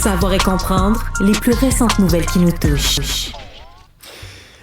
Savoir et comprendre les plus récentes nouvelles qui nous touchent.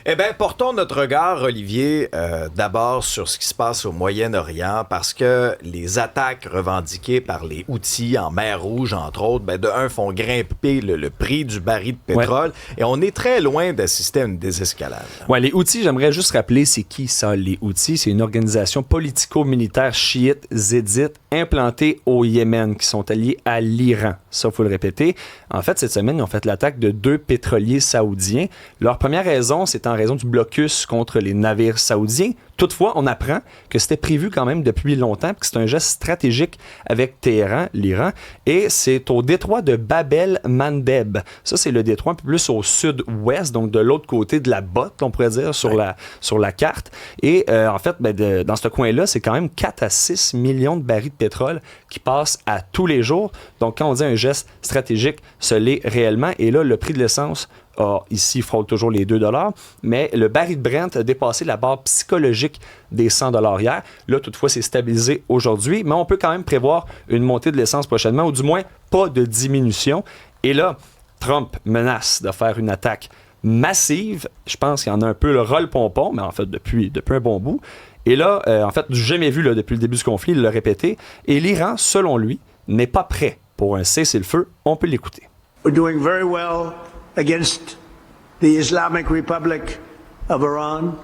Eh bien, portons notre regard, Olivier, d'abord sur ce qui se passe au Moyen-Orient, parce que les attaques revendiquées par les Houthis en mer Rouge, entre autres, de un, font grimper le prix du baril de pétrole, et on est très loin d'assister à une désescalade. Ouais, les Houthis, j'aimerais juste rappeler, c'est qui ça, les Houthis? C'est une organisation politico-militaire chiite zédite implantée au Yémen, qui sont alliés à l'Iran. Ça, il faut le répéter. En fait, cette semaine, ils ont fait l'attaque de 2 pétroliers saoudiens. Leur première raison, c'est en raison du blocus contre les navires saoudiens. Toutefois, on apprend que c'était prévu quand même depuis longtemps, que c'est un geste stratégique avec Téhéran, l'Iran, et c'est au détroit de Bab el-Mandeb. Ça, c'est le détroit un peu plus au sud-ouest, donc de l'autre côté de la botte, on pourrait dire, sur la carte. Et en fait, dans ce coin-là, c'est quand même 4 à 6 millions de barils de pétrole qui passent à tous les jours. Donc, quand on dit un geste stratégique, ce l'est réellement. Et là, le prix de l'essence ici, frôle toujours les 2 $, mais le baril de Brent a dépassé la barre psychologique des 100 $ hier. Là, toutefois, c'est stabilisé aujourd'hui, mais on peut quand même prévoir une montée de l'essence prochainement, ou du moins pas de diminution. Et là, Trump menace de faire une attaque massive. Je pense qu'il y en a un peu le ras-le-pompon, mais en fait, depuis un bon bout. Et là, en fait, du jamais vu depuis le début du conflit, il l'a répété. Et l'Iran, selon lui, n'est pas prêt pour un cessez-le-feu. On peut l'écouter. We're doing very well against the Islamic Republic of Iran.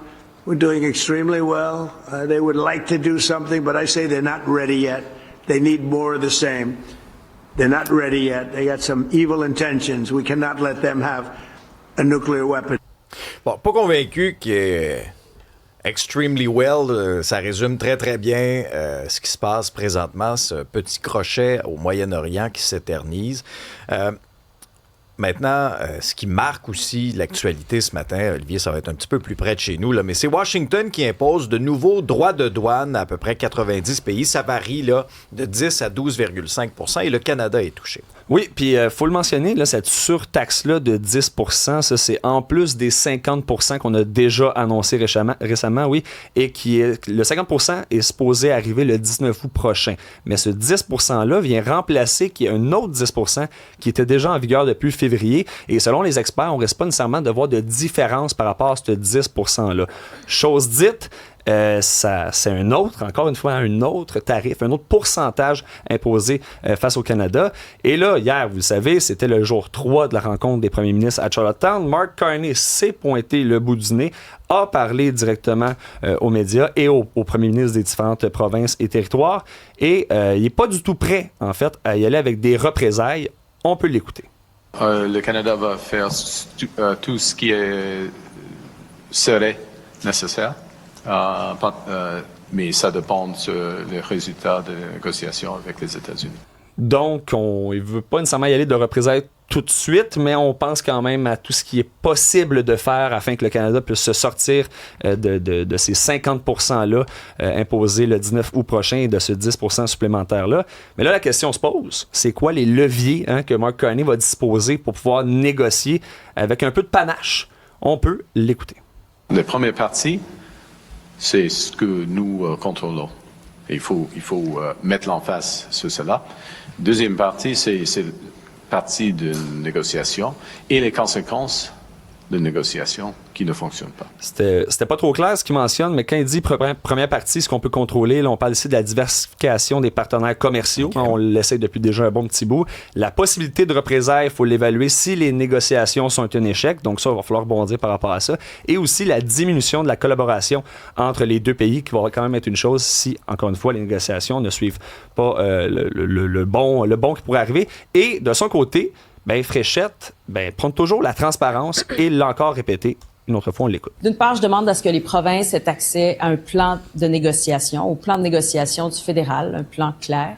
We're doing extremely well. They would like to do something, but I say they're not ready yet. They need more of the same. They're not ready yet. They got some evil intentions. We cannot let them have a nuclear weapon. Bon, pas convaincu que extremely well, ça résume très très bien ce qui se passe présentement, ce petit crochet au Moyen-Orient qui s'éternise. Maintenant, ce qui marque aussi l'actualité ce matin, Olivier, ça va être un petit peu plus près de chez nous, là, mais c'est Washington qui impose de nouveaux droits de douane à peu près 90 pays. Ça varie là, de 10 à 12,5 % et le Canada est touché. Oui, puis il faut le mentionner, là, cette surtaxe-là de 10 %, ça, c'est en plus des 50 % qu'on a déjà annoncé récemment, oui, et le 50 % est supposé arriver le 19 août prochain. Mais ce 10 % vient remplacer qu'il y a un autre 10 % qui était déjà en vigueur depuis février. Et selon les experts, on ne risque pas nécessairement de voir de différence par rapport à ce 10 %-là. Chose dite, c'est encore une fois, un autre tarif, un autre pourcentage imposé face au Canada. Et là, hier, vous le savez, c'était le jour 3 de la rencontre des premiers ministres à Charlottetown. Mark Carney s'est pointé le bout du nez, a parlé directement aux médias et aux premiers ministres des différentes provinces et territoires. Et il n'est pas du tout prêt, en fait, à y aller avec des représailles. On peut l'écouter. Le Canada va faire tout ce qui serait nécessaire. Mais ça dépend des résultats des négociations avec les États-Unis. Donc, il ne veut pas nécessairement y aller de représailles tout de suite, mais on pense quand même à tout ce qui est possible de faire afin que le Canada puisse se sortir de ces 50 % imposés le 19 août prochain et de ce 10 % supplémentaire-là. Mais là, la question se pose, c'est quoi les leviers que Mark Carney va disposer pour pouvoir négocier avec un peu de panache? On peut l'écouter. Les premières parties, c'est ce que nous contrôlons. Il faut mettre l'emphase sur cela. Deuxième partie, c'est partie de négociation et les conséquences de négociation qui ne fonctionnent pas. C'était pas trop clair ce qu'il mentionne, mais quand il dit première partie, ce qu'on peut contrôler, là, on parle ici de la diversification des partenaires commerciaux. Okay. On l'essaie depuis déjà un bon petit bout. La possibilité de représailles, il faut l'évaluer si les négociations sont un échec. Donc ça, il va falloir bondir par rapport à ça. Et aussi la diminution de la collaboration entre les deux pays, qui va quand même être une chose si, encore une fois, les négociations ne suivent pas le bon qui pourrait arriver. Et de son côté, Fréchette, prend toujours la transparence et l'a encore répété. Une autre fois, on l'écoute. D'une part, je demande à ce que les provinces aient accès à un plan de négociation, au plan de négociation du fédéral, un plan clair.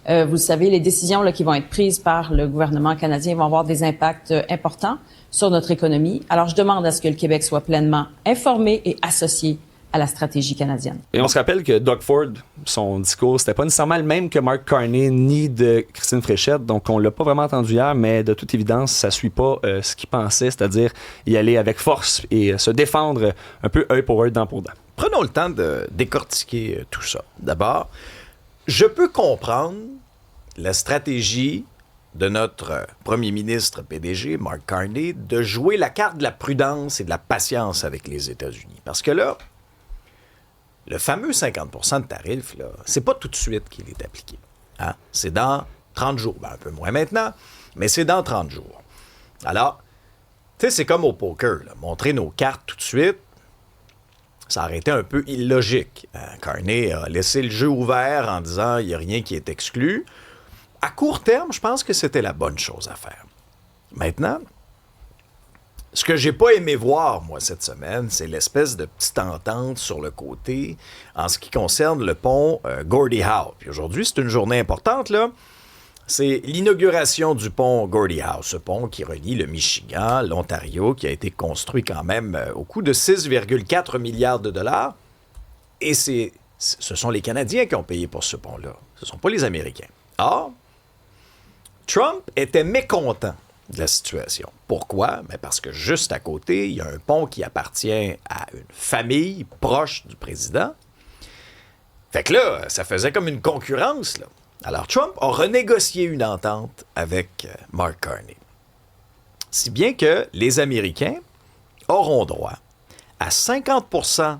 Vous le savez, les décisions qui vont être prises par le gouvernement canadien vont avoir des impacts importants sur notre économie. Alors, je demande à ce que le Québec soit pleinement informé et associé à la stratégie canadienne. Et on se rappelle que Doug Ford, son discours, c'était pas nécessairement le même que Mark Carney ni de Christine Fréchette, donc on l'a pas vraiment entendu hier, mais de toute évidence, ça suit pas ce qu'il pensait, c'est-à-dire y aller avec force et se défendre un peu œil pour œil, dent pour dent. Prenons le temps de décortiquer tout ça. D'abord, je peux comprendre la stratégie de notre premier ministre PDG, Mark Carney, de jouer la carte de la prudence et de la patience avec les États-Unis. Parce que là, le fameux 50% de tarif, là, c'est pas tout de suite qu'il est appliqué. Hein? C'est dans 30 jours. Ben, un peu moins maintenant, mais c'est dans 30 jours. Alors, tu sais, c'est comme au poker. Là. Montrer nos cartes tout de suite, ça aurait été un peu illogique. Carney a laissé le jeu ouvert en disant il n'y a rien qui est exclu. À court terme, je pense que c'était la bonne chose à faire. Maintenant, ce que j'ai pas aimé voir, moi, cette semaine, c'est l'espèce de petite entente sur le côté en ce qui concerne le pont Gordie Howe. Puis aujourd'hui, c'est une journée importante, là. C'est l'inauguration du pont Gordie Howe, ce pont qui relie le Michigan, l'Ontario, qui a été construit quand même au coût de 6,4 milliards de dollars. Et ce sont les Canadiens qui ont payé pour ce pont-là. Ce ne sont pas les Américains. Or, Trump était mécontent de la situation. Pourquoi? Bien parce que juste à côté, il y a un pont qui appartient à une famille proche du président. Fait que là, ça faisait comme une concurrence, là. Alors, Trump a renégocié une entente avec Mark Carney. Si bien que les Américains auront droit à 50%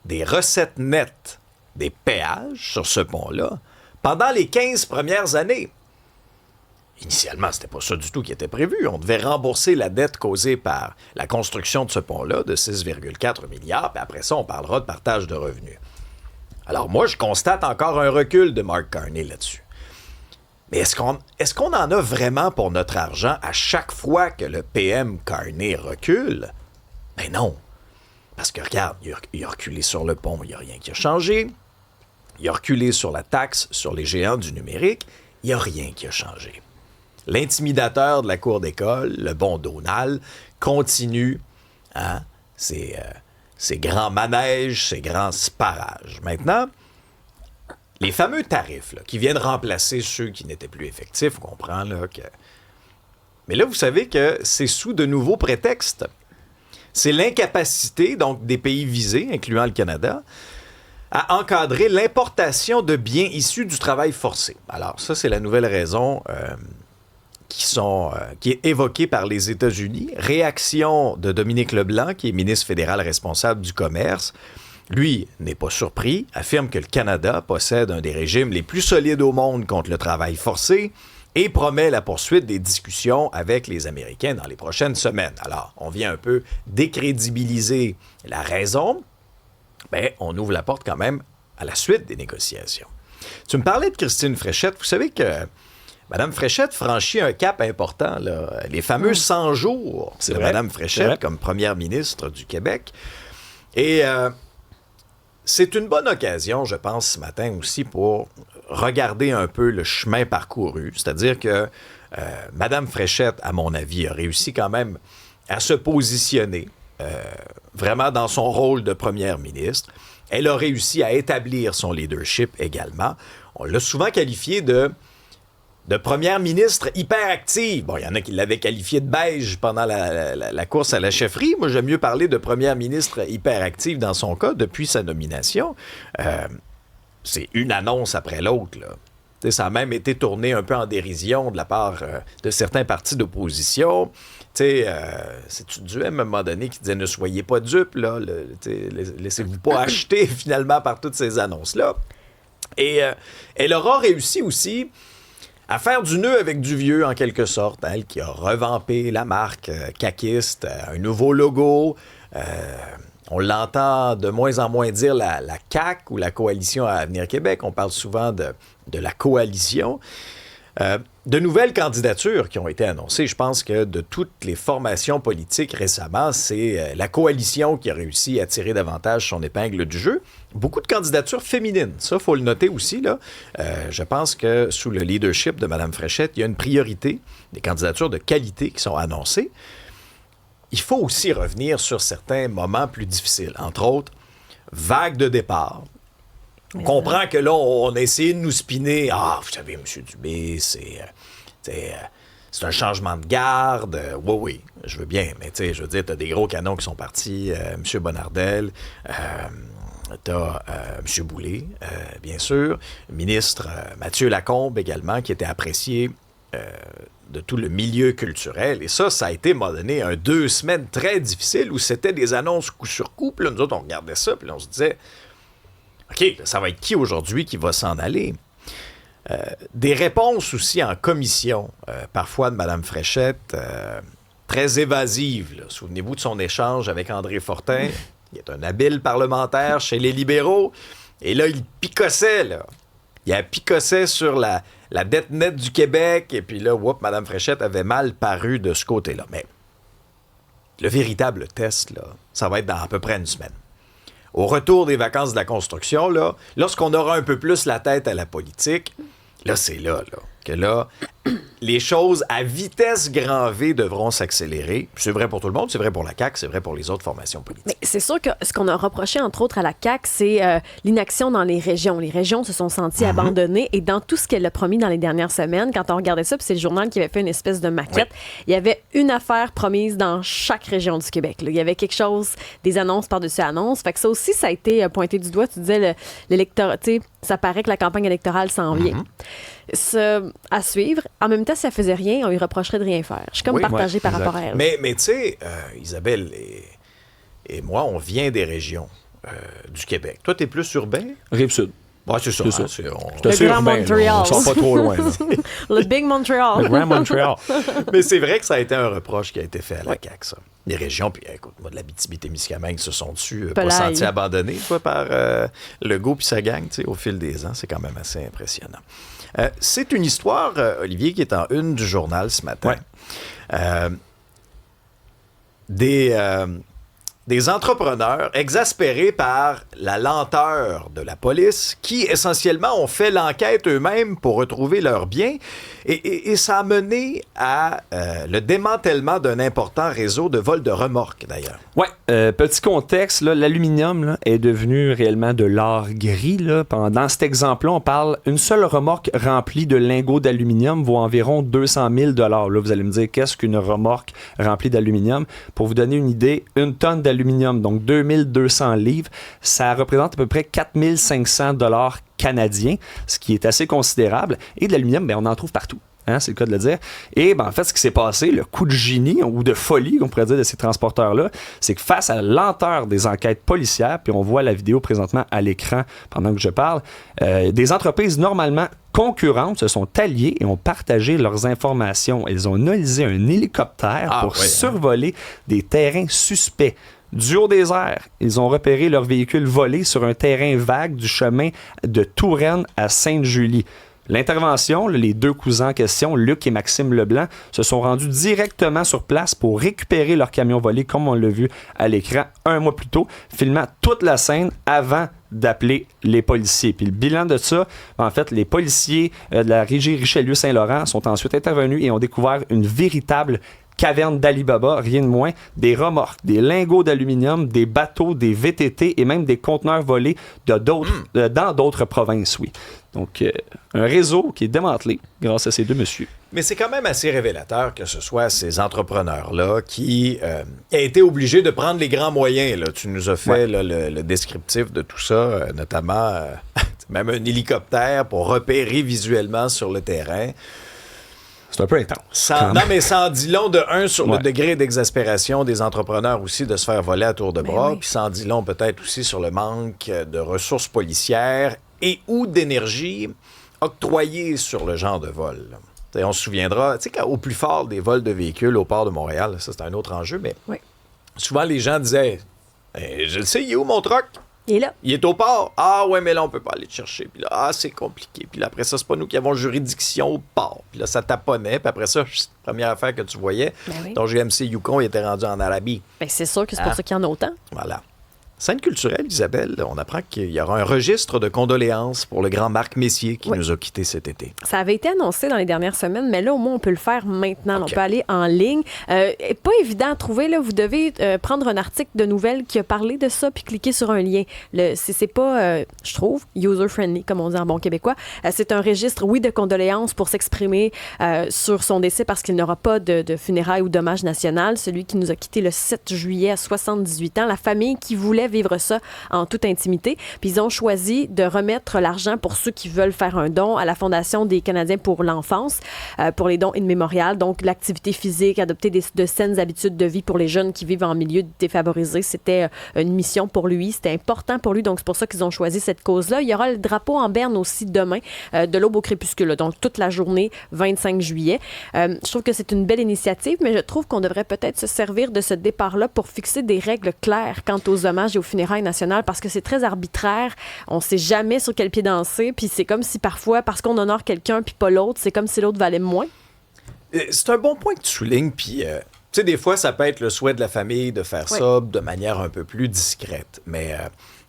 des recettes nettes des péages sur ce pont-là pendant les 15 premières années. Initialement, c'était pas ça du tout qui était prévu. On devait rembourser la dette causée par la construction de ce pont-là de 6,4 milliards, puis après ça, on parlera de partage de revenus. Alors moi, je constate encore un recul de Mark Carney là-dessus. Mais est-ce qu'on en a vraiment pour notre argent à chaque fois que le PM Carney recule? Ben non. Parce que regarde, il a reculé sur le pont, il n'y a rien qui a changé. Il a reculé sur la taxe sur les géants du numérique, il n'y a rien qui a changé. L'intimidateur de la cour d'école, le bon Donald, continue ses grands manèges, ses grands sparages. Maintenant, les fameux tarifs là, qui viennent remplacer ceux qui n'étaient plus effectifs, on comprend là, que... Mais là, vous savez que c'est sous de nouveaux prétextes. C'est l'incapacité, donc, des pays visés, incluant le Canada, à encadrer l'importation de biens issus du travail forcé. Alors, ça, c'est la nouvelle raison qui est évoquée par les États-Unis. Réaction de Dominique Leblanc, qui est ministre fédéral responsable du commerce. Lui n'est pas surpris, affirme que le Canada possède un des régimes les plus solides au monde contre le travail forcé et promet la poursuite des discussions avec les Américains dans les prochaines semaines. Alors, on vient un peu décrédibiliser la raison, mais on ouvre la porte quand même à la suite des négociations. Tu me parlais de Christine Fréchette. Vous savez que Mme Fréchette franchit un cap important, là. Les fameux 100 jours de Mme Fréchette comme première ministre du Québec. Et c'est une bonne occasion, je pense, ce matin aussi, pour regarder un peu le chemin parcouru. C'est-à-dire que Mme Fréchette, à mon avis, a réussi quand même à se positionner vraiment dans son rôle de première ministre. Elle a réussi à établir son leadership également. On l'a souvent qualifiée de première ministre hyperactive. Bon, il y en a qui l'avaient qualifiée de beige pendant la course à la chefferie. Moi, j'aime mieux parler de première ministre hyperactive dans son cas depuis sa nomination. C'est une annonce après l'autre, là. Ça a même été tourné un peu en dérision de la part de certains partis d'opposition. C'est Duhem, à un moment donné, qui disait « Ne soyez pas dupes, là, laissez-vous pas acheter finalement par toutes ces annonces-là. » Et elle aura réussi aussi à faire du nœud avec du vieux, en quelque sorte. Elle qui a revampé la marque caquiste, un nouveau logo. On l'entend de moins en moins dire la CAQ ou la Coalition Avenir Québec. On parle souvent de la coalition. De nouvelles candidatures qui ont été annoncées. Je pense que de toutes les formations politiques récemment, c'est la coalition qui a réussi à tirer davantage son épingle du jeu. Beaucoup de candidatures féminines. Ça, il faut le noter aussi, là. Je pense que sous le leadership de Mme Fréchette, il y a une priorité, des candidatures de qualité qui sont annoncées. Il faut aussi revenir sur certains moments plus difficiles. Entre autres, vague de départ. On comprend que là, on a essayé de nous spinner. Ah, vous savez, M. Dubé, c'est un changement de garde. Oui, je veux bien. Mais tu sais, je veux dire, t'as des gros canons qui sont partis. M. Bonnardel, t'as M. Boulay, bien sûr. Le ministre Mathieu Lacombe également, qui était apprécié de tout le milieu culturel. Et ça a été, à un moment donné, 2 semaines très difficiles où c'était des annonces coup sur coup. Puis là, nous autres, on regardait ça, puis là, on se disait, OK, ça va être qui aujourd'hui qui va s'en aller? Des réponses aussi en commission, parfois de Mme Fréchette, très évasives. Là. Souvenez-vous de son échange avec André Fortin, qui est un habile parlementaire chez les libéraux. Et là, il picossait, là. Il a picossé sur la dette nette du Québec, et puis là, Mme Fréchette avait mal paru de ce côté-là. Mais le véritable test, là, ça va être dans à peu près une semaine. Au retour des vacances de la construction, là, lorsqu'on aura un peu plus la tête à la politique, là, c'est là que là, les choses à vitesse grand V devront s'accélérer. C'est vrai pour tout le monde, c'est vrai pour la CAQ, c'est vrai pour les autres formations politiques. Mais c'est sûr que ce qu'on a reproché, entre autres, à la CAQ, c'est l'inaction dans les régions. Les régions se sont senties abandonnées et dans tout ce qu'elle a promis dans les dernières semaines, quand on regardait ça, puis c'est le journal qui avait fait une espèce de maquette, il y avait une affaire promise dans chaque région du Québec. Là. Il y avait quelque chose, des annonces par-dessus annonces. Fait que ça aussi, ça a été pointé du doigt. Tu disais, l'électorat, tu sais, ça paraît que la campagne électorale s'en vient. À suivre. En même temps, si elle faisait rien, on lui reprocherait de rien faire. Je suis comme partagée par rapport à elle. Mais tu sais, Isabelle et moi, on vient des régions du Québec. Toi, t'es plus urbain? Rive-Sud. Ouais, c'est ça. Le Grand Montréal. On sort pas trop loin. Le Big Montreal. Le Grand Montreal. Mais c'est vrai que ça a été un reproche qui a été fait à la CAQ, ça. Les régions, puis écoute, moi, de l'Abitibi-Témiscamingue se sont dessus, pas sentis abandonnés par Legault puis sa gang, tu sais, au fil des ans. C'est quand même assez impressionnant. C'est une histoire, Olivier, qui est en une du journal ce matin. Des entrepreneurs exaspérés par la lenteur de la police qui, essentiellement, ont fait l'enquête eux-mêmes pour retrouver leurs biens. Et ça a mené à le démantèlement d'un important réseau de vol de remorques, d'ailleurs. Oui, petit contexte, là, l'aluminium là, est devenu réellement de l'or gris. Là. Dans cet exemple-là, on parle une seule remorque remplie de lingots d'aluminium vaut environ 200 000 $. Là, vous allez me dire, qu'est-ce qu'une remorque remplie d'aluminium? Pour vous donner une idée, une tonne d'aluminium, donc 2200 livres, ça représente à peu près 4500 $ canadiens, ce qui est assez considérable. Et de l'aluminium, on en trouve partout. Hein, c'est le cas de le dire. Et en fait, ce qui s'est passé, le coup de génie ou de folie, on pourrait dire, de ces transporteurs-là, c'est que face à la lenteur des enquêtes policières, puis on voit la vidéo présentement à l'écran pendant que je parle, des entreprises normalement concurrentes se sont alliées et ont partagé leurs informations. Elles ont utilisé un hélicoptère pour survoler des terrains suspects. Du haut des airs, ils ont repéré leur véhicule volé sur un terrain vague du chemin de Touraine à Sainte-Julie. L'intervention, les deux cousins en question, Luc et Maxime Leblanc, se sont rendus directement sur place pour récupérer leur camion volé, comme on l'a vu à l'écran un mois plus tôt, filmant toute la scène avant d'appeler les policiers. Puis le bilan de ça, en fait, les policiers de la régie Richelieu-Saint-Laurent sont ensuite intervenus et ont découvert une véritable caverne d'Ali Baba, rien de moins, des remorques, des lingots d'aluminium, des bateaux, des VTT et même des conteneurs volés dans d'autres provinces, oui. Donc, un réseau qui est démantelé grâce à ces deux messieurs. Mais c'est quand même assez révélateur que ce soit ces entrepreneurs-là qui aient été obligés de prendre les grands moyens. Là. Tu nous as fait le descriptif de tout ça, notamment même un hélicoptère pour repérer visuellement sur le terrain. C'est un peu intense. Non, mais ça en dit long sur le degré d'exaspération des entrepreneurs aussi de se faire voler à tour de bras, puis ça en dit long peut-être aussi sur le manque de ressources policières et ou d'énergie octroyée sur le genre de vol. T'sais, on se souviendra, tu sais, au plus fort des vols de véhicules au port de Montréal, ça c'est un autre enjeu, mais souvent les gens disaient je le sais, il est où mon truck? Il est là. Il est au port. Ah ouais, mais là, on peut pas aller le chercher. Puis là, c'est compliqué. Puis là, après ça, c'est pas nous qui avons juridiction au port. Puis là, ça taponnait. Puis après ça, première affaire que tu voyais, ton GMC Yukon, il était rendu en Arabie. Ben, c'est sûr que c'est pour ça qu'il y en a autant. Voilà. Scène culturelle, Isabelle, on apprend qu'il y aura un registre de condoléances pour le grand Marc Messier qui nous a quittés cet été. Ça avait été annoncé dans les dernières semaines, mais là, au moins, on peut le faire maintenant. On peut aller en ligne. Pas évident à trouver. Là, vous devez prendre un article de nouvelles qui a parlé de ça puis cliquer sur un lien. C'est pas, je trouve, user-friendly, comme on dit en bon québécois. C'est un registre, de condoléances pour s'exprimer sur son décès parce qu'il n'aura pas de funérailles ou d'hommage national. Celui qui nous a quittés le 7 juillet à 78 ans. La famille qui voulait vivre ça en toute intimité. Puis ils ont choisi de remettre l'argent pour ceux qui veulent faire un don à la Fondation des Canadiens pour l'enfance, pour les dons in memoriam. Donc, l'activité physique, adopter de saines habitudes de vie pour les jeunes qui vivent en milieu défavorisé, c'était une mission pour lui. C'était important pour lui. Donc, c'est pour ça qu'ils ont choisi cette cause-là. Il y aura le drapeau en berne aussi demain, de l'aube au crépuscule, là, donc toute la journée, 25 juillet. Je trouve que c'est une belle initiative, mais je trouve qu'on devrait peut-être se servir de ce départ-là pour fixer des règles claires quant aux hommages et aux funérailles nationales, parce que c'est très arbitraire. On ne sait jamais sur quel pied danser, puis c'est comme si parfois, parce qu'on honore quelqu'un puis pas l'autre, c'est comme si l'autre valait moins. C'est un bon point que tu soulignes, puis... tu sais, des fois, ça peut être le souhait de la famille de faire ça de manière un peu plus discrète. Mais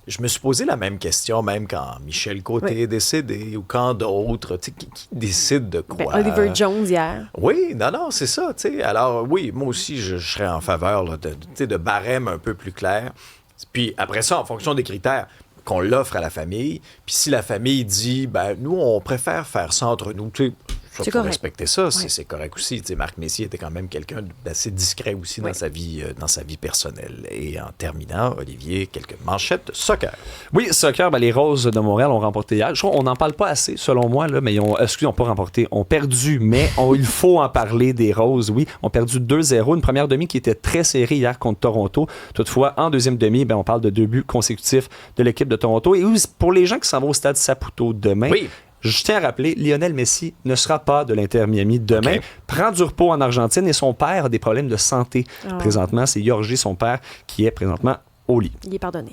je me suis posé la même question, même quand Michel Côté est décédé ou quand d'autres. Tu sais, qui décide de quoi? Oliver Jones hier. Oui, non, c'est ça. Tu sais. Alors, oui, moi aussi, je serais en faveur là, de barèmes un peu plus clairs. Puis après ça, en fonction des critères, qu'on l'offre à la famille. Puis si la famille dit, ben nous, on préfère faire ça entre nous, tu sais, il faut respecter ça, c'est correct aussi. Tu sais, Marc Messier était quand même quelqu'un d'assez discret aussi dans sa vie personnelle. Et en terminant, Olivier, quelques manchettes de soccer. Oui, soccer, les Roses de Montréal ont remporté hier. On n'en parle pas assez, selon moi, là, mais ils n'ont pas remporté. Ont perdu, mais il faut en parler des Roses, oui. Ont perdu 2-0, une première demi qui était très serrée hier contre Toronto. Toutefois, en deuxième demi, on parle de 2 buts consécutifs de l'équipe de Toronto. Et pour les gens qui s'en vont au stade Saputo demain, je tiens à rappeler, Lionel Messi ne sera pas de l'Inter Miami demain. Prend du repos en Argentine et son père a des problèmes de santé. Présentement, c'est Jorge, son père, qui est présentement au lit. Il est pardonné.